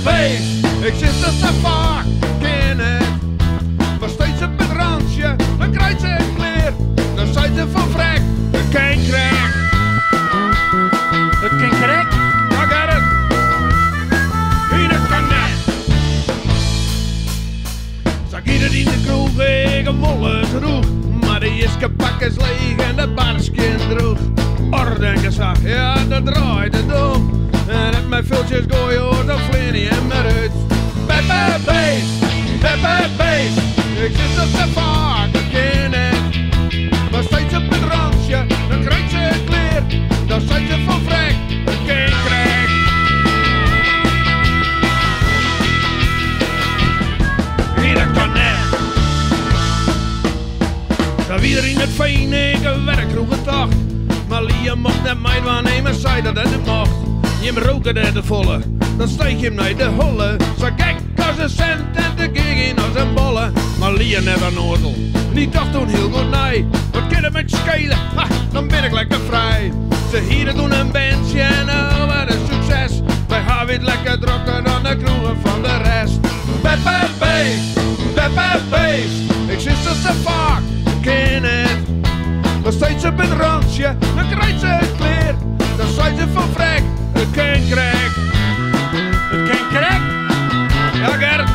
beest, ik zit er te vaak in het. Maar steeds op het randje, dan krijgt ze een kleer. Dan zijn ze van vrek, een kankrek. Een kankrek? Ja, Gerrit. Ieder kan net. Zag ieder in de kroeg, ik een molle droeg. Maar die is kapak is leeg en de barskin droeg. Ordengezag, ja, dat draait het om. En het met viltjes gooien hoort dan vleer je me uit. Beest, ik zit er te vaak in het. Maar steeds op het randje, dan krijgt ze een kleer. Dan zijn ze van vrek, een kankrek. Ieder kan net. Dat iedereen het fijn, ik een werkkroeg tocht. Maar Lia mocht net mij waarnemen, zei dat het mocht. Je hem roken uit de volle, dan steek je hem naar de holle. Zo gek als een cent en te gek als een bolle. Maar Lia net een oorzel, die dacht toen heel goed nee. Wat kan het met schelen, ha, dan ben ik lekker vrij. Ze hielden toen een bandje en oh wat een succes. Wij gaan weer lekker drokken dan de kroegen van de rest. Beest, ik zit er te vaak in het. Maar steeds op het randje, dan krijgt ze een kleer. Dan zijn ze van vrek, een kankrek. Een kankrek? Ja, Gert.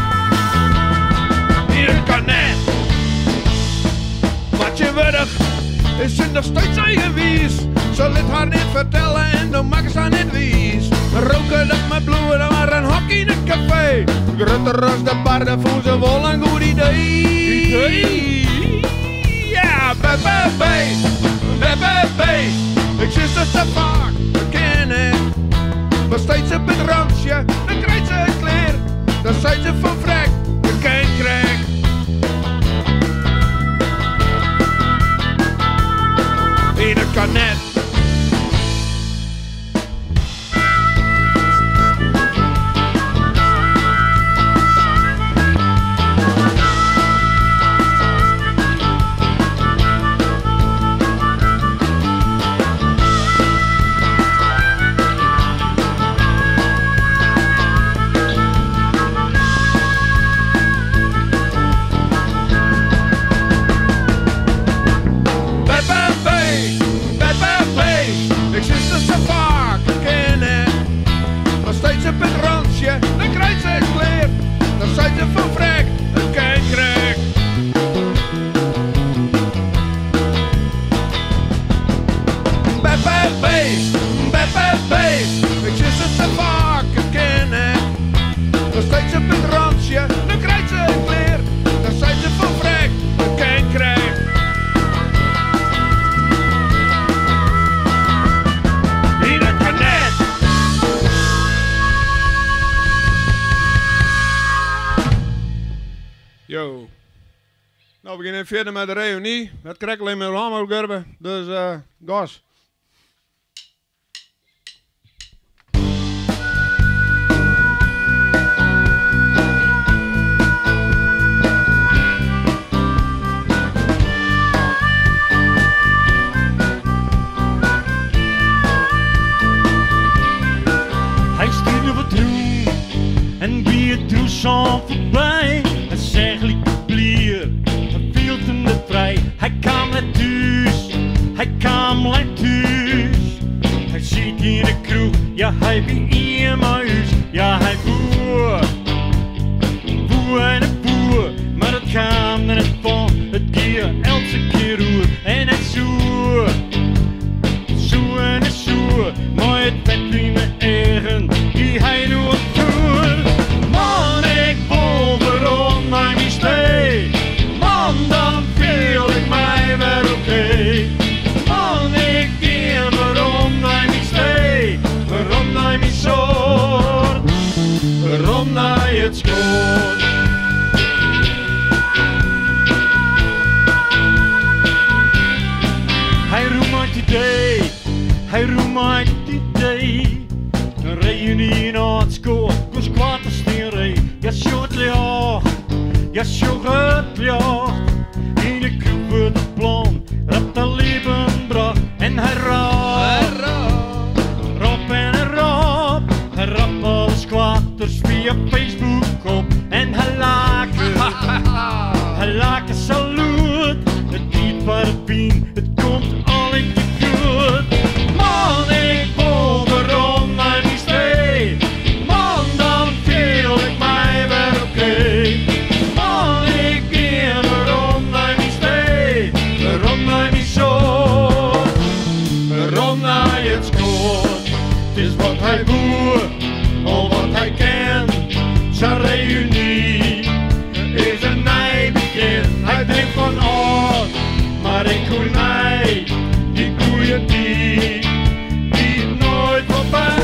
Hier kan net. Matje Wurdig is ze nog steeds eigenwijs. Ze liet haar niet vertellen en dan maken ze haar niet wies. Roken op mijn bloed, dan maar een hok in het café. Grutter als de bar, dan voelt ze wel een goed idee. Ja, beest, ik zit er te vaak in het. Maar steeds op het randje, dan krijgt ze een kleer. Dan zijn ze van vrek, een kankrek. Ieder kan net. Ik zit er te vaak in het. Maar steeds op het randje, dan krijgt ze een kleer. Dan zijn ze van vrek, een kankrek. Beest, ik zit er te vaak in het. Maar steeds op het randje, dan krijgt ze een kleer. Dan zijn ze van vrek, een kankrek. Yo. Nou, we beginnen verder met de reunie. Het krijgt alleen maar allemaal gerben. Dus gas. Hij stuurde wat roem en wie het droes al voorbij. Hij zegt liep plier, hij viel toen de vrij. Hij kwam net thuis, Hij ziet in de kroeg, ja hij bij in mijn huis. Ja hij voer en voer, maar het kwam er net van. Het keer elke keer roer en hij zoer en hij zoer. Maar het werd in mijn eigen, die hij nu op toer. Man, ik voel erom naar mijn stee. Man, dan viel ik mij weer oké. Man, ik ging waarom naar mijn stee. Waarom naar mijn soort. Waarom naar het schoot. Hij roept uit het idee. Een reunie naar het school, koos kwaad als die ree. Ja, short licht, ja, short het licht. In de kroeg wordt het plan, dat de leven bracht. En hij raapt, rap en hij raapt alles kwaad, er Facebook op en halaken salut. Het niet waar het pien, het komt al in de goed. Man, ik wil erom naar die stee. Man, dan voel ik mij weer oké. Man, ik keer erom naar die stee. Erom naar die zon. Erom naar het schoot. Het is wat hij boert, al wat hij kent. Zijn reunie is een nieuw begin. Hij denkt van maar ik koe nee, die koeien die nooit voorbij.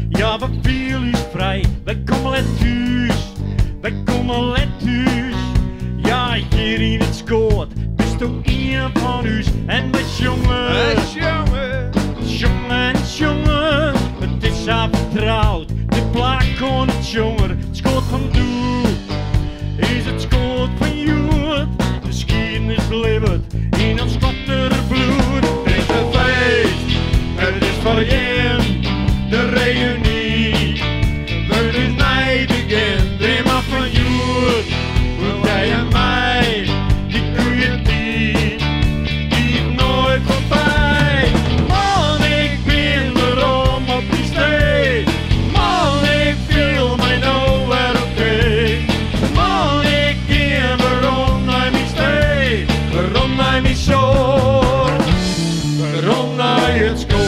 Ja, we viel u vrij, wij komen let thuis, ja, hier in het scoort, best ook een van u, en we jongen, het is haar vertrouwd, de plaat kon het jonger, het scoort van doe, is het scoort van jood, de geschiedenis leeft in ons klotterbloed, het is een feest, het is voor je. De reunie, het is nieuw begin, dream af van jou, want jij en mij, die koeien die nooit voorbij. Man, ik ben erom op die stee, man, ik voel mij nou weer oké. Man, ik keer erom naar die stee, erom naar die zon, erom naar het schoon.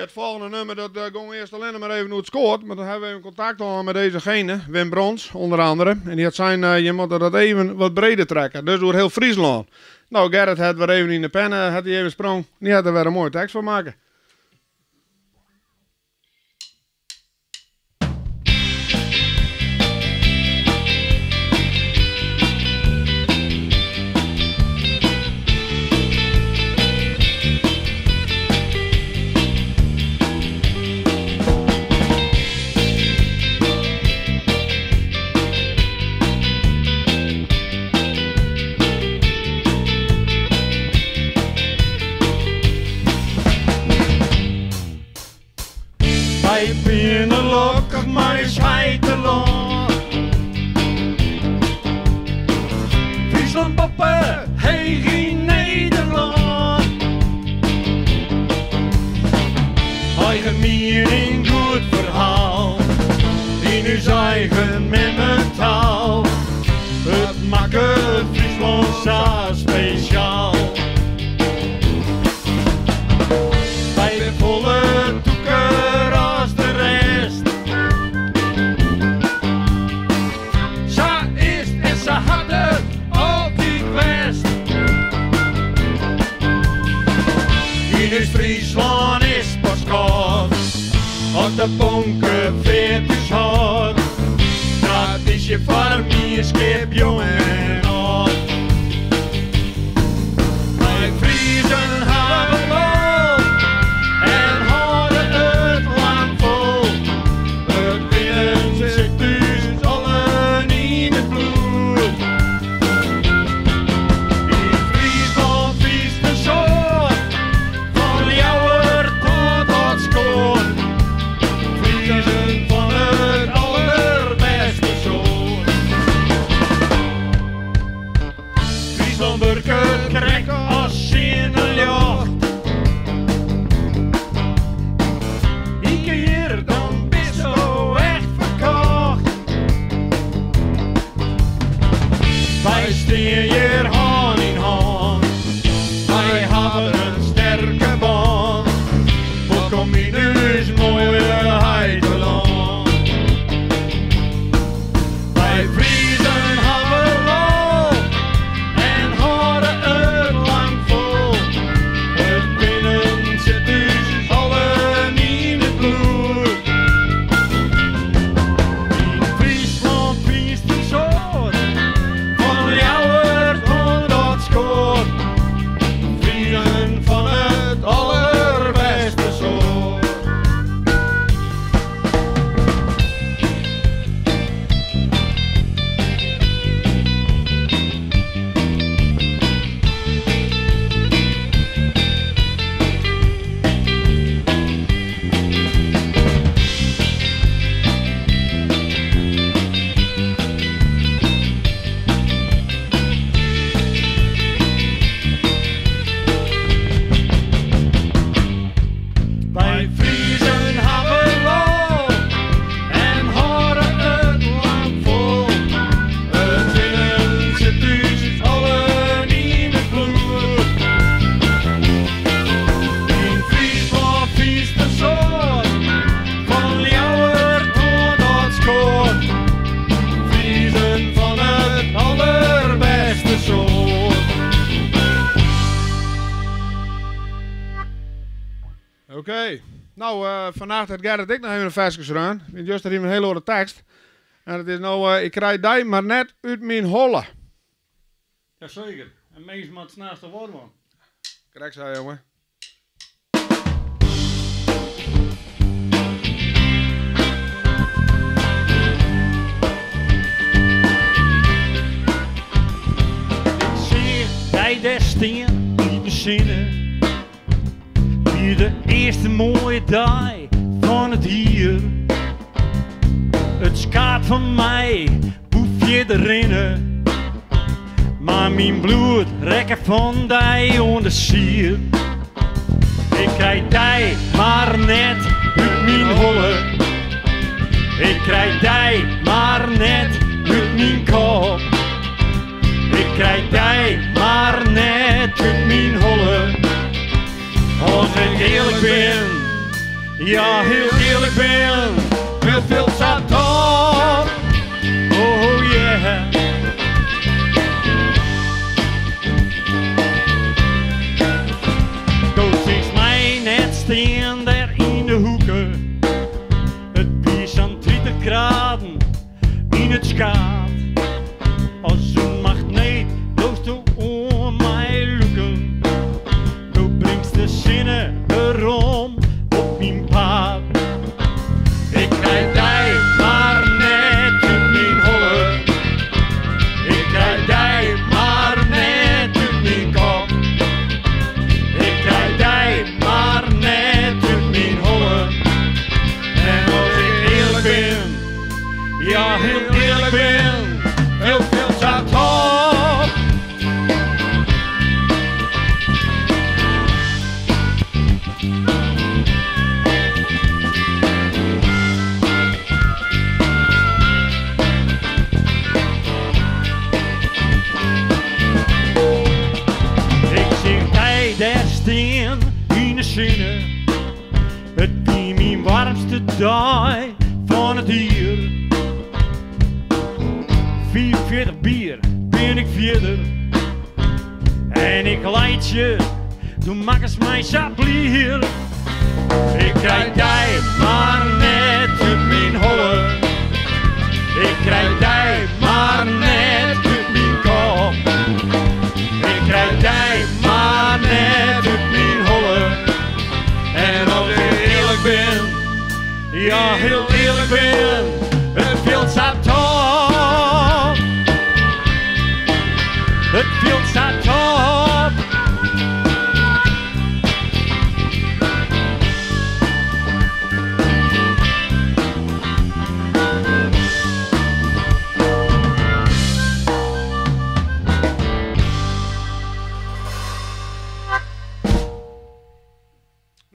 Het volgende nummer, dat gaan we eerst alleen maar even hoe het scoort. Maar dan hebben we even contact al met dezegene, Wim Brons, onder andere. En die had zijn, je moet dat even wat breder trekken. Dus door heel Friesland. Nou, Gerrit had weer even in de pen, had hij even sprong. Die had er weer een mooie tekst van maken. Hij binnenlokt mij scheiteloos. Friesland poppen, hey geen Nederland. Eigen mening, goed verhaal. In uw eigen memmentaal. Het maakt Friesland zo speciaal. Wij zijn volle toeker als de rest. Zo is het en ze had het altijd best. In Friesland is pas koud. Op de bonken veert is hard. Dat is je voor mij schip jong en oud. Wij Friesen hebben bal en houden het lang vol. Het winnen zit dus allen in het bloed. In Friesland vies de soort van jouwer tot het scoort. Friesen van het allerbeste soort. hamburger krijg als in de lucht. Ik hier dan best zo echt verkocht. Wij staan hier hand in hand. Wij hebben een sterke band. Voor Communes mooie heideland. Wij vriezen hebben loop en houden het lang vol. Het binnen zit dus allen in het bloed. In Friesland vies de soort van jouwer kon dat scoort. Vrienden van het allerbeste soort. Wij vriezen hebben loop en houden het lang vol. Het winnen zit dus allen in het bloed. In Friesland vies de soort van jouwer kon dat scoort. Vriezen van het allerbeste soort. Oké. Nou, vandaag had Gerrit ik nog even een versjes eraan. Ik juist er even een hele oude tekst. En het is nou, ik krijg die maar net uit mijn holle. Jazeker. En meestal het snelste woord man. Krijg zij, jongen. Ik zie jij daar staan in de zinnen. Hier de eerste mooie dag van het hier. Het skaat van mij, boef je erin. Maar mijn bloed rekken van die onder sier. Ik krijg die maar net uit mijn holle. Ik krijg die maar net uit mijn kop. Ik krijg die maar net uit mijn holle. Als ik eerlijk ben, ja heel eerlijk ben, met veel zat op. Oh yeah. Go ziet mij net staan daar in de hoeken. Het bies aan 30 graden in het schaat. Als een magneet loost er om mij lukken. De zinnen erom op mijn paard. Ik krijg die maar net uit mijn holle. Ik krijg die maar net uit mijn kop. Ik krijg die maar net uit mijn holle. En als ik eerlijk ben, ja heel eerlijk ben, heel veel staat op. Daar staan in de zinnen. Het is mijn warmste dag van het hier. 44 bier ben ik verder. En ik leid je, doe maak eens mij saplier. Ik krijg die maar net uit mijn holle. Ik krijg die maar net uit mijn kop. Ik krijg die maar net uit mijn holle. En als ik eerlijk ben, ja heel eerlijk ben, het veld staat top. Het veld staat top.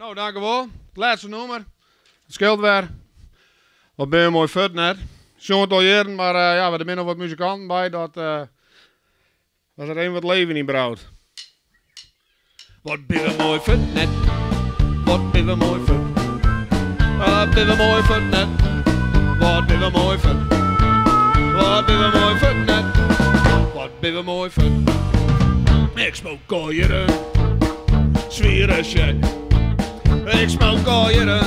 Nou, dankjewel. Het laatste nummer. Het scheelt weer. Wat ben je mooi vet net. Zo'n het al jaren, maar ja, we hebben nog wat muzikanten bij. Dat was er een wat leven in brouwt. Wat ben we mooi vet net. Wat ben we mooi vet. Wat ben we mooi vet net. Wat ben we mooi vet. Wat ben we mooi vet net. Wat ben we mooi vet. Ik smoke al jaren. Zwere check. Ik smoke al jaren.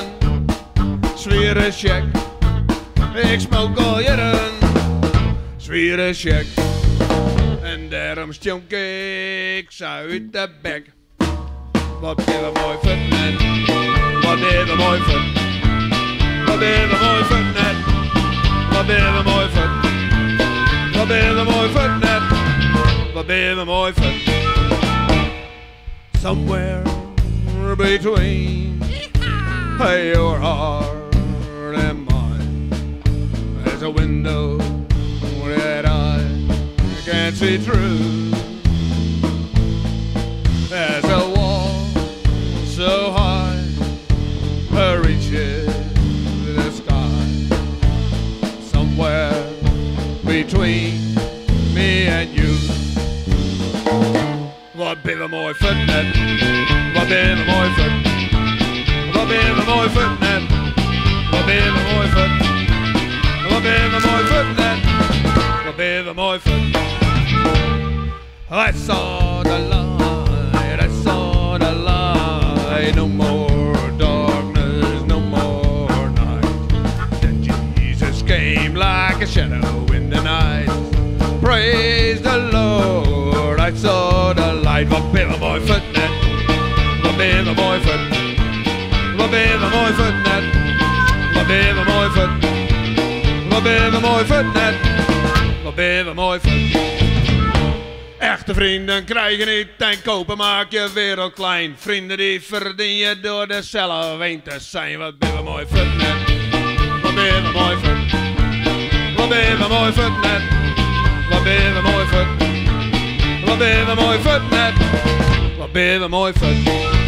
Zwere check. Ik smoke al jaren. Zwere check. En daarom stonk ik ze uit de bek. Wat ben we mooi vet net. Wat ben we mooi vet. Wat ben we mooi vet net. Wat ben we mooi vet. Wat ben we mooi vet net. Wat ben we mooi vet. Somewhere between your heart and mine, there's a window that I can't see through. There's a wall so high it reaches the sky. Somewhere between me and you. Wat ben we mooi vet net. Wat ben we mooi vet. Wat ben we mooi vet net. Wat ben we mooi vet. Wat ben we mooi vet net. Wat ben we mooi vet. I saw the light. I saw the light. No more darkness. No more night. Then Jesus came like a shadow in the night. Praise the Lord. I saw the light. Wat ben we mooi vet net. Wat ben we mooi vet. Wat ben we mooi vet net. Wat ben we mooi vet. Wat ben we mooi vet net. Wat ben we mooi vet. Echte vrienden krijgen niet en kopen maak je wereld klein. Vrienden die verdien je door er zelf een te zijn. Wat ben we mooi vet net. Wat ben we mooi vet. Wat ben we mooi vet net. Wat ben we mooi vet. Wat ben we mooi vet net. Wat ben we mooi vet.